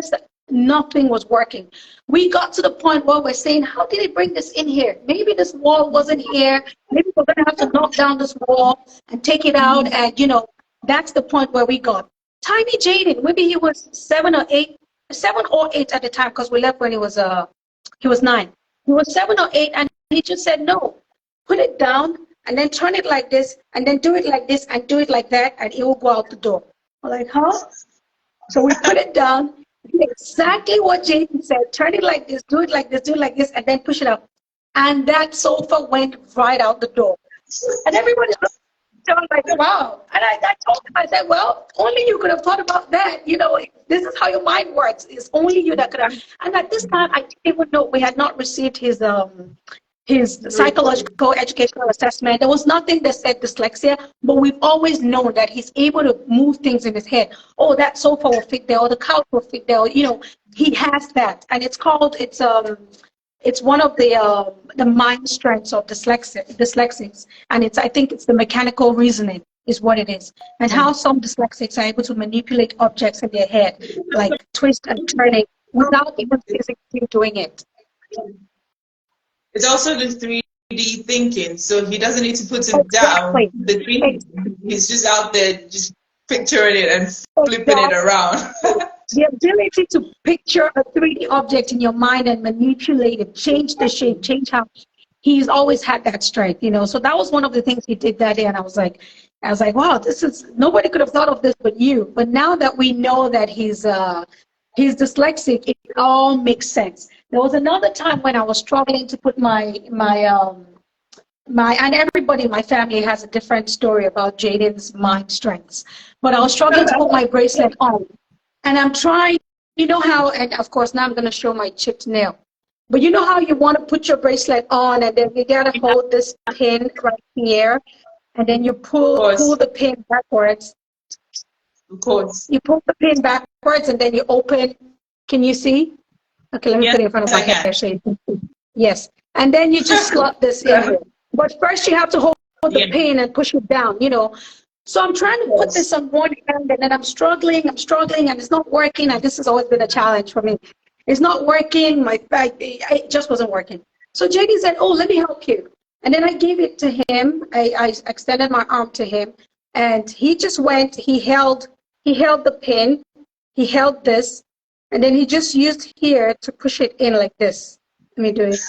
S2: nothing was working. We got to the point where we're saying, how did it bring this in here? Maybe this wall wasn't here. Maybe we're going to have to knock down this wall and take it out. And, you know, that's the point where we got. Tiny Jaden, maybe he was 7 or 8 at the time because we left when he was 9. He was 7 or 8 and he just said, no, put it down and then turn it like this and then do it like this and do it like that and it will go out the door. We're like, huh? So we put it down, exactly what Jaden said, turn it like this, do it like this, do it like this, and then push it up. And that sofa went right out the door. And everybody was like, wow. And I told him, I said, well, only you could have thought about that. You know, this is how your mind works. It's only you that could have. And at this time, I didn't even know we had not received his psychological educational assessment. There was nothing that said dyslexia, but we've always known that he's able to move things in his head. Oh, that sofa will fit there, or the couch will fit there. Or, you know, he has that, and it's one of the mind strengths of dyslexics, and I think it's the mechanical reasoning is what it is, and how some dyslexics are able to manipulate objects in their head, like twist and turning, without even physically doing it.
S1: It's also the 3D thinking, so he doesn't need to put it down. The 3D, he's just out there just picturing it and flipping it around.
S2: The ability to picture a 3D object in your mind and manipulate it, change the shape, change how. He's always had that strength, you know. So that was one of the things he did that day, and I was like, wow, nobody could have thought of this but you. But now that we know that he's dyslexic, it all makes sense. There was another time when I was struggling to put my and everybody in my family has a different story about Jaden's mind strengths. But I was struggling to put my bracelet on. And I'm trying, you know how, and of course now I'm going to show my chipped nail. But you know how you want to put your bracelet on and then you got to hold this pin right here. And then you pull the pin backwards.
S1: Of course.
S2: You pull the pin backwards and then you open. Can you see? Okay, let me put it in front of my hair so you can see. Yes. And then you just slot this in. But first you have to hold the pin and push it down, you know. So I'm trying to put this on one hand and then I'm struggling and it's not working. And this has always been a challenge for me. It's not working. It just wasn't working. So JD said, oh, let me help you. And then I gave it to him. I extended my arm to him, and he just went, he held the pin, he held this, and then he just used here to push it in like this. Let me do it.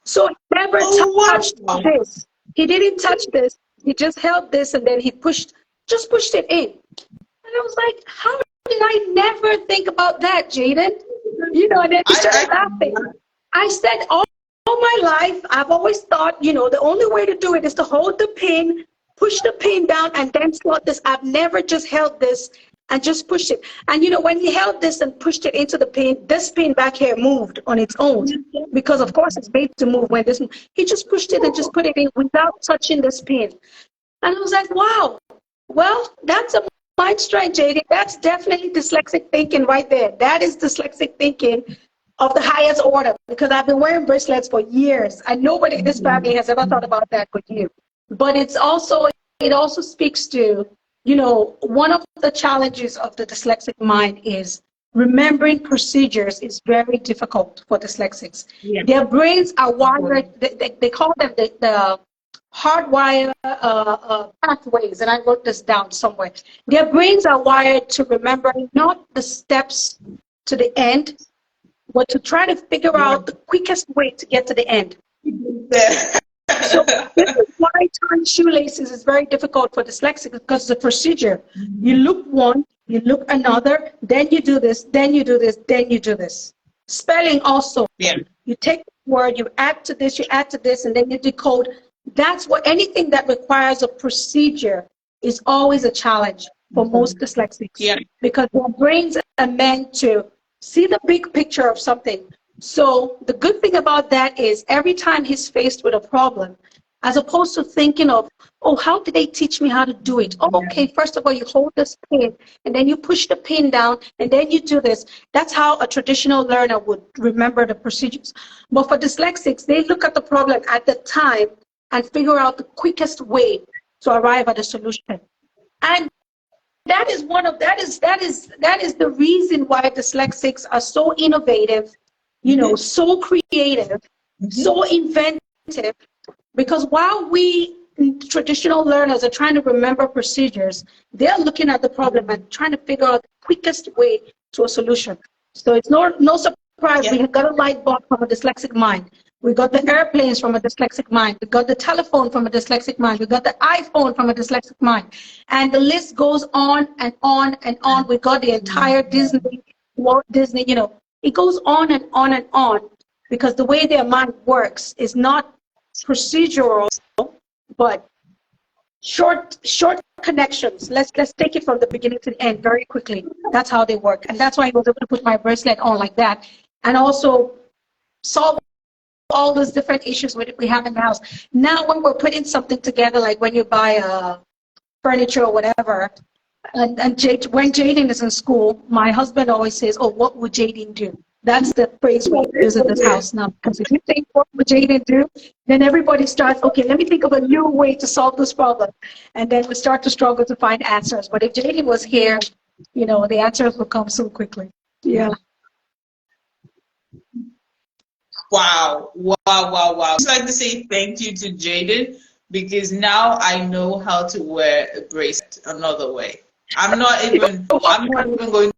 S2: So he never touched this. He didn't touch this. He just held this, and then he just pushed it in. And I was like, how did I never think about that, Jaden? You know, and then he started laughing. I said, all my life, I've always thought, you know, the only way to do it is to hold the pin, push the pin down, and then slot this. I've never just held this and just pushed it. And, you know, when he held this and pushed it into the pin, this pin back here moved on its own. Because, of course, it's made to move when this, he just pushed it and just put it in without touching this pin. And I was like, wow, well, that's a mind strike, JD. That's definitely dyslexic thinking right there. That is dyslexic thinking of the highest order, because I've been wearing bracelets for years, and nobody in this family has ever thought about that with you. But it also speaks to, you know, one of the challenges of the dyslexic mind is remembering procedures is very difficult for dyslexics. Yeah. Their brains are wired, they call them the hardwire pathways, and I wrote this down somewhere. Their brains are wired to remember not the steps to the end, but to try to figure out the quickest way to get to the end. So this is why tying shoelaces is very difficult for dyslexics, because the procedure, you look one, you look another, then you do this, then you do this, then you do this. Spelling also, you take the word, you add to this, and then you decode. That's what, anything that requires a procedure is always a challenge for most dyslexics, because their brains are meant to see the big picture of something. So the good thing about that is every time he's faced with a problem, as opposed to thinking of, oh, how did they teach me how to do it? Oh, okay, first of all, you hold this pin, and then you push the pin down, and then you do this. That's how a traditional learner would remember the procedures. But for dyslexics, they look at the problem at the time and figure out the quickest way to arrive at a solution. And that is the reason why dyslexics are so innovative, you know, so creative, so inventive, because while we traditional learners are trying to remember procedures, they're looking at the problem and trying to figure out the quickest way to a solution. So it's no surprise we have got a light bulb from a dyslexic mind. We got the airplanes from a dyslexic mind. We got the telephone from a dyslexic mind. We got the iPhone from a dyslexic mind. And the list goes on and on and on. We got the entire Disney, Walt Disney, you know, it goes on and on and on, because the way their mind works is not procedural, but short connections. Let's take it from the beginning to the end very quickly. That's how they work. And that's why I was able to put my bracelet on like that, and also solve all those different issues we have in the house. Now, when we're putting something together, like when you buy furniture or whatever, and when Jaden is in school, my husband always says, oh, what would Jaden do? That's the phrase we use in this house now. Because if you think, what would Jaden do? Then everybody starts, okay, let me think of a new way to solve this problem. And then we start to struggle to find answers. But if Jaden was here, you know, the answers would come so quickly. Yeah.
S1: Wow. I'd like to say thank you to Jaden, because now I know how to wear a bracelet another way. I'm not even going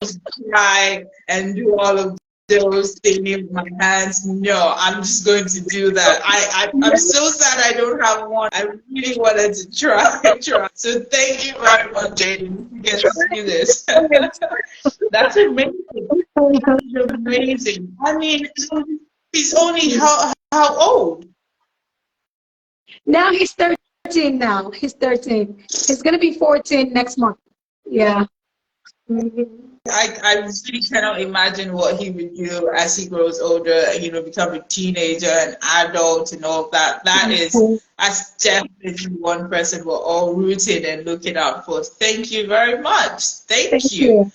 S1: to try and do all of those things with my hands. No, I'm just going to do that. I'm so sad I don't have one. I really wanted to try. So thank you very much, Jaden, to get to do this. That's amazing. That's amazing. I mean, he's only how old?
S2: Now he's 13 now. He's 13. He's going to be 14 next month. Yeah.
S1: I really cannot imagine what he would do as he grows older, you know, become a teenager, an adult, and all of that. That's definitely one person we're all rooted and looking out for. Thank you very much. Thank you.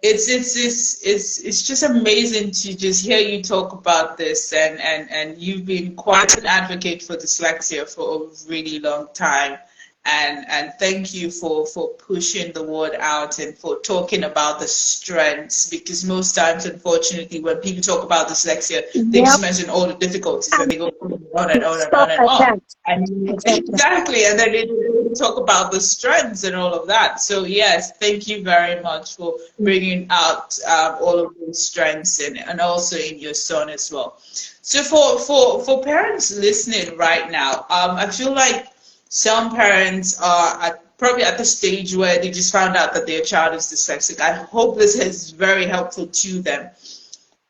S1: It's just amazing to just hear you talk about this, and you've been quite an advocate for dyslexia for a really long time. and thank you for pushing the word out and for talking about the strengths, because most times, unfortunately, when people talk about dyslexia, they just
S2: Yep.
S1: mention all the difficulties and
S2: And
S1: they go on and on and on
S2: stop
S1: and
S2: at
S1: on.
S2: that.
S1: And
S2: Exactly.
S1: exactly, and then they talk about the strengths and all of that. So yes, thank you very much for bringing out all of those strengths and also in your son as well. So for parents listening right now, I feel like some parents are probably at the stage where they just found out that their child is dyslexic. I hope this is very helpful to them.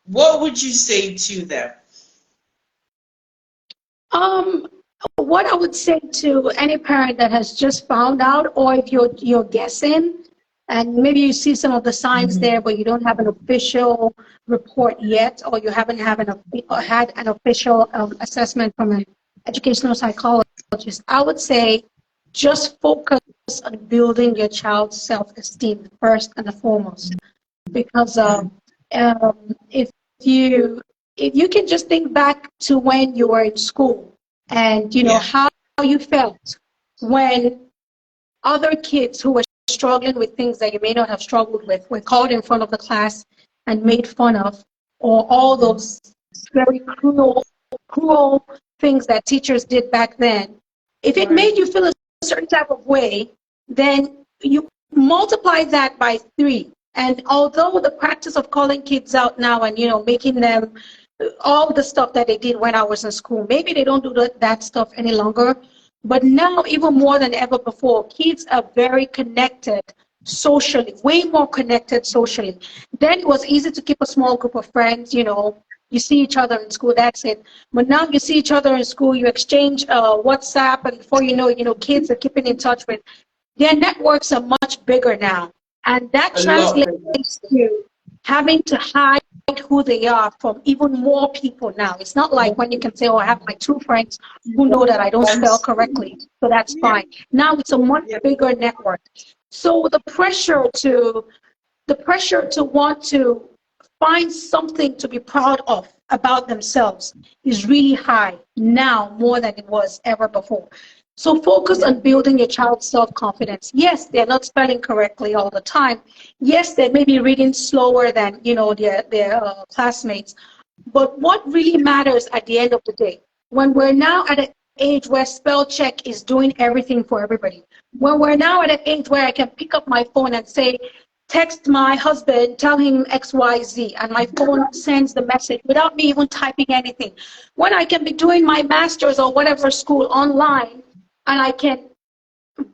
S1: What would you say to them?
S2: Um, what I would say to any parent that has just found out, or if you're guessing, and maybe you see some of the signs
S1: Mhm.
S2: there, but you don't have an official report yet, or you haven't had an official assessment from an educational psychologist, I would say just focus on building your child's self-esteem first and foremost, because if you if you can just think back to when you were in school and you know
S1: Yeah.
S2: how you felt when other kids who were struggling with things that you may not have struggled with were called in front of the class and made fun of, or all those very cruel things that teachers did back then. If it
S1: Right.
S2: made you feel a certain type of way, then you multiply that by 3. And although the practice of calling kids out now and making them all the stuff that they did when I was in school, maybe they don't do that stuff any longer. But now, even more than ever before, kids are very connected socially, way more connected socially. Then it was easy to keep a small group of friends, you see each other in school, that's it. But now you see each other in school, you exchange WhatsApp, and before kids are keeping in touch with. Their networks are much bigger now. And that
S1: A lot.
S2: translates to having to hide who they are from even more people now. It's not like when you can say, oh, I have my 2 friends who know that I don't spell correctly, so that's
S1: Yeah.
S2: fine. Now it's a much
S1: Yeah.
S2: bigger network. So the pressure to want to find something to be proud of about themselves is really high now, more than it was ever before. So focus
S1: Yeah.
S2: on building your child's self-confidence. Yes, they're not spelling correctly all the time. Yes, they may be reading slower than their classmates. But what really matters at the end of the day, when we're now at an age where spell check is doing everything for everybody, when we're now at an age where I can pick up my phone and say, text my husband, tell him XYZ, and my phone sends the message without me even typing anything. When I can be doing my master's or whatever school online, and I can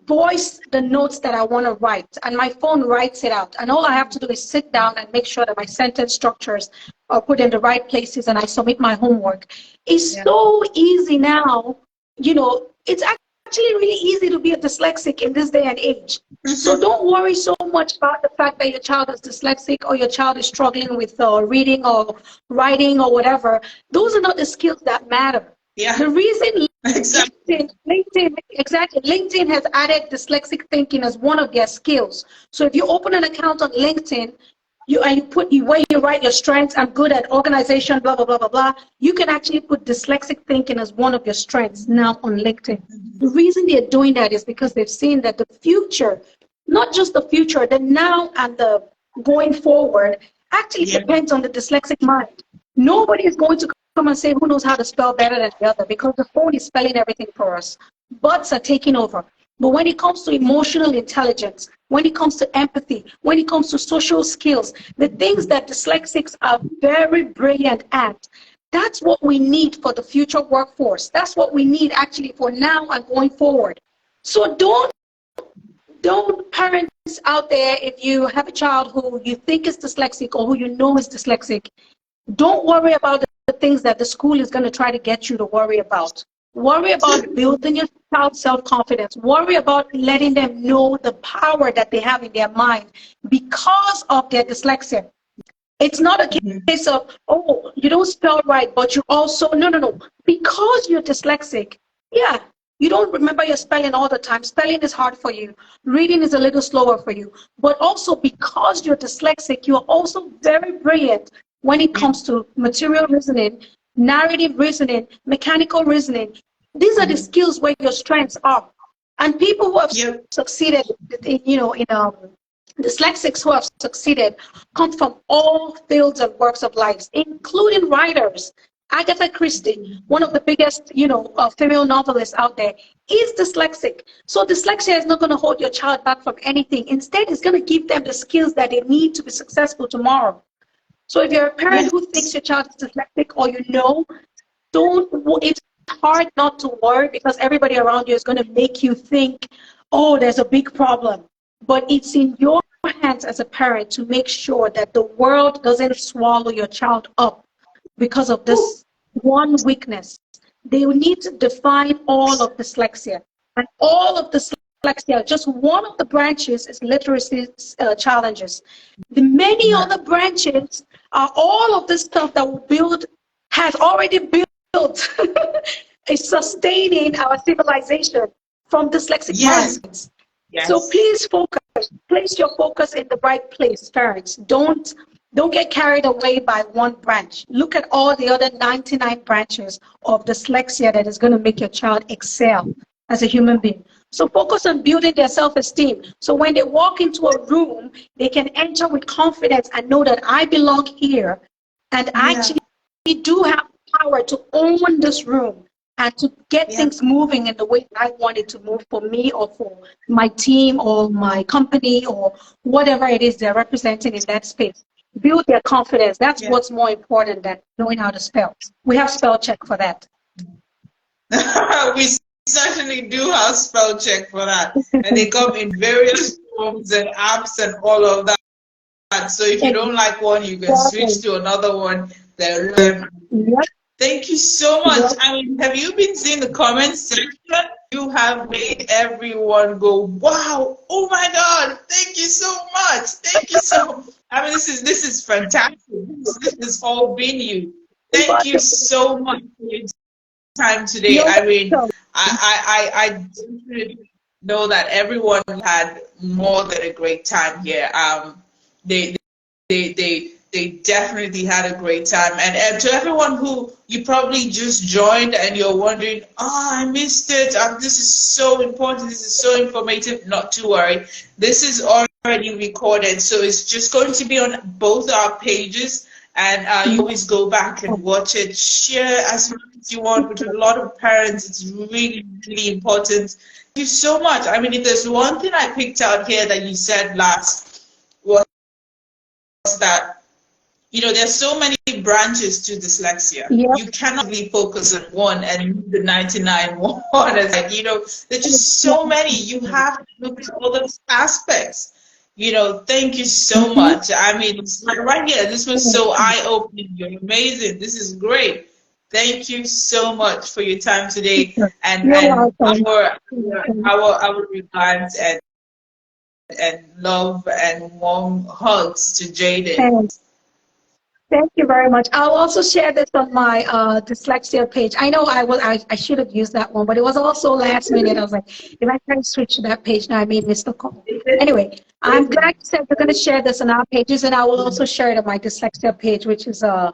S2: voice the notes that I want to write, and my phone writes it out. And all I have to do is sit down and make sure that my sentence structures are put in the right places, and I submit my homework. It's
S1: Yeah.
S2: so easy now. It's actually really easy to be a dyslexic in this day and age. So don't worry so much about the fact that your child is dyslexic or your child is struggling with reading or writing or whatever. Those are not the skills that matter.
S1: Yeah.
S2: The reason
S1: Exactly.
S2: LinkedIn has added dyslexic thinking as one of their skills. So if you open an account on LinkedIn, you put where you write your strengths, I'm good at organization, blah, blah, blah, blah, blah. You can actually put dyslexic thinking as one of your strengths now on LinkedIn. The reason they're doing that is because they've seen that the future, not just the future, the now and the going forward, actually
S1: Yeah.
S2: depends on the dyslexic mind. Nobody is going to come and say who knows how to spell better than the other, because the phone is spelling everything for us. Bots are taking over. But when it comes to emotional intelligence, when it comes to empathy, when it comes to social skills, the things that dyslexics are very brilliant at, that's what we need for the future workforce. That's what we need actually for now and going forward. So don't parents out there, if you have a child who you think is dyslexic or who you know is dyslexic, don't worry about the things that the school is going to try to get you to worry about. Worry about building your child's self-confidence. Worry about letting them know the power that they have in their mind because of their dyslexia. It's not a
S1: Mhm.
S2: case of, oh, you don't spell right, but you also, no, no, no. Because you're dyslexic, yeah, you don't remember your spelling all the time. Spelling is hard for you. Reading is a little slower for you. But also because you're dyslexic, you're also very brilliant when it
S1: Yeah.
S2: comes to material reasoning, narrative reasoning, mechanical reasoning. These are the
S1: Mhm.
S2: skills where your strengths are. And people who have
S1: Yep.
S2: succeeded in dyslexics who have succeeded come from all fields and works of life, including writers. Agatha Christie, one of the biggest, female novelists out there, is dyslexic. So dyslexia is not going to hold your child back from anything. Instead, it's going to give them the skills that they need to be successful tomorrow. So if you're a parent who thinks
S1: Yes.
S2: your child is dyslexic, or don't, it's hard not to worry, because everybody around you is going to make you think, oh, there's a big problem. But it's in your hands as a parent to make sure that the world doesn't swallow your child up because of
S1: Woo.
S2: this one weakness. They need to define all of dyslexia. And all of dyslexia, just one of the branches is literacy challenges. The many
S1: Yeah.
S2: other branches are all of the stuff that will build, has already built, is sustaining our civilization from dyslexic
S1: Yes.
S2: minds. So
S1: Yes.
S2: please focus, place your focus in the right place, parents. Don't get carried away by one branch. Look at all the other 99 branches of dyslexia that is going to make your child excel as a human being. So focus on building their self-esteem. So when they walk into a room, they can enter with confidence and know that I belong here, and I
S1: Yeah.
S2: actually do have power to own this room and to get
S1: Yeah.
S2: things moving in the way that I want it to move for me, or for my team, or my company, or whatever it is they're representing in that space. Build their confidence. That's
S1: Yeah.
S2: what's more important than knowing how to spell. We have spell check for that.
S1: We certainly do have spell check for that. And they come in various forms and apps and all of that. So if you don't like one, you can switch
S2: Exactly.
S1: to another one. Then
S2: Yep.
S1: thank you so much.
S2: Yep.
S1: I mean, have you been seeing the comments section? You have made everyone go, wow, oh my God, thank you so much. Thank you so much. I mean, this is fantastic. This has all been you. Thank you
S2: Wonderful.
S1: so much for your time today.
S2: You're
S1: I mean,
S2: welcome.
S1: I definitely know that everyone had more than a great time here. They they definitely had a great time. And to everyone who you probably just joined and you're wondering, oh, I missed it. This is so important. This is so informative. Not to worry. This is already recorded, so it's just going to be on both our pages. And you always go back and watch it. Share as much as you want with a lot of parents. It's really, really important. Thank you so much. I mean, if there's one thing I picked out here that you said last, was that there's so many branches to dyslexia.
S2: Yep.
S1: You cannot really focus on one and leave the 99 one. It's like, there's just so many. You have to look at all those aspects. Thank you so much. I mean, it's like right here, this was so eye-opening. You're amazing. This is great. Thank you so much for your time today, and
S2: You're
S1: and
S2: welcome.
S1: our regards and love and warm hugs to Jaden.
S2: And thank you very much. I'll also share this on my dyslexia page. I know I should have used that one, but it was also last minute. I was like, if I try to switch to that page now, I may miss the call. Anyway, I'm glad you said you're going to share this on our pages, and I will also share it on my dyslexia page, which is at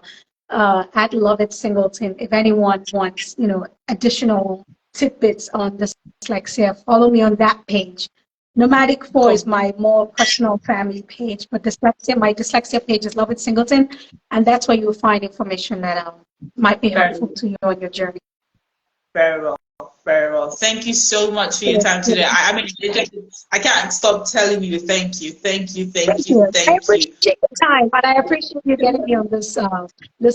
S2: Lovette Singleton. If anyone wants, additional tidbits on dyslexia, follow me on that page. Nomadic 4 is my more personal family page, but my dyslexia page is Lovette Singleton, and that's where you'll find information that might be helpful to you on your journey.
S1: Very well. Very well. Thank you so much for your time today. I mean, I can't stop telling you thank you, thank you, thank
S2: Thank
S1: you,
S2: you. I
S1: thank you.
S2: appreciate your time, but I appreciate you getting me on this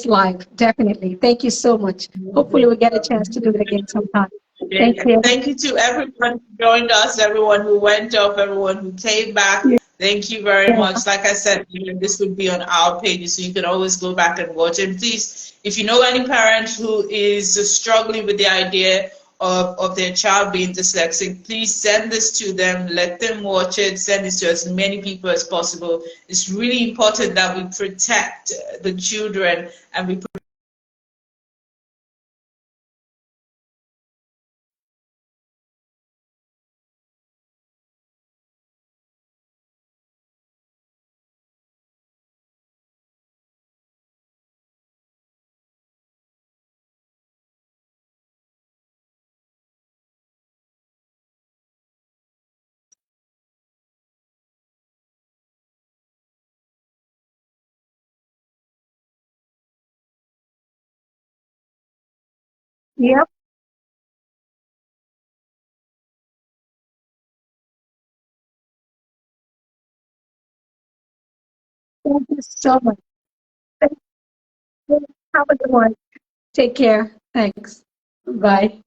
S2: live. Definitely. Thank you so much. Hopefully we get a chance to do it again sometime. Thank you.
S1: Thank you to everyone who joined us, everyone who went off, everyone who came back. Thank you very much. Like I said, this would be on our pages, so you can always go back and watch. And please, if you know any parent who is struggling with the idea of their child being dyslexic, please send this to them, let them watch it, send this to as many people as possible. It's really important that we protect the children and we
S2: Yep. Thank you so much. Thank you. Have a good one. Take care. Thanks. Bye.